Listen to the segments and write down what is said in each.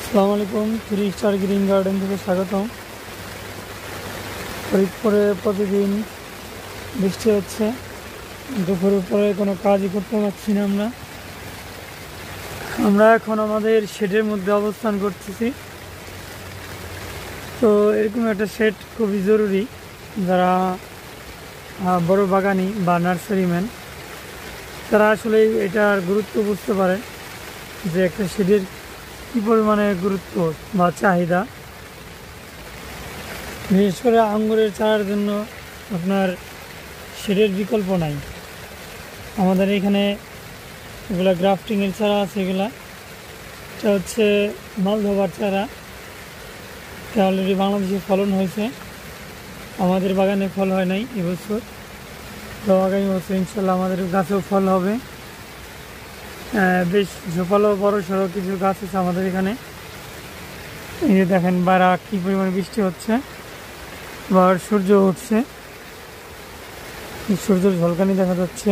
আসসালামু আলাইকুম, 3 star green garden থেকে স্বাগতম। ফরিদপুরে প্রতিদিন বৃষ্টি হচ্ছে, দুপুরের পরে কোনো কাজই করতে পারছি না। আমরা এখন আমাদের শেডের মধ্যে অবস্থান করতেছি। তো এরকম একটা শেড খুবই জরুরি। যারা বড় বাগানি বা নার্সারিম্যান, তারা আসলে এটার গুরুত্ব বুঝতে পারে যে একটা শেডের কী পরিমাণে গুরুত্ব বা চাহিদা। বিশেষ করে আঙ্গুরের চারার জন্য আপনার শেডের বিকল্প নাই। আমাদের এখানে এগুলা গ্রাফটিংয়ের চারা আছে। এটা হচ্ছে মালধোবার চারা। এটা অলরেডি বাংলাদেশে ফলন হয়েছে, আমাদের বাগানে ফল হয় নাই এবছর। তো আগামী বছর ইনশাল্লাহ আমাদের গাছেও ফল হবে। বেশ ঝোপালো বড় সড়ো কিছু গাছ আছে আমাদের এখানে। এই যে দেখেন বাইরে কী পরিমাণে বৃষ্টি হচ্ছে, বা সূর্য উঠছে, সূর্যের ঝলকানি দেখা যাচ্ছে।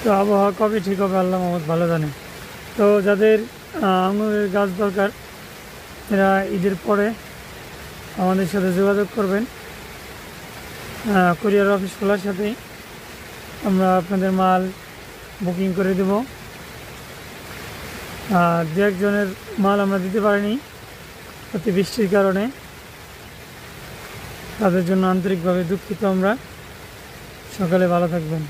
তো আবহাওয়া কবে ঠিক হবে আল্লাহ মাহমুদ ভালো জানে। তো যাদের আঙুরের গাছ দরকার, এরা ঈদের পরে আমাদের সাথে যোগাযোগ করবেন। কুরিয়ার অফিস খোলার সাথেই আমরা আপনাদের মাল বুকিং করে দেব। দু একজনের মাল আমরা দিতে পারিনি অতি বৃষ্টির কারণে, তাদের জন্য আন্তরিকভাবে দুঃখিত আমরা। সকালে ভালো থাকবেন।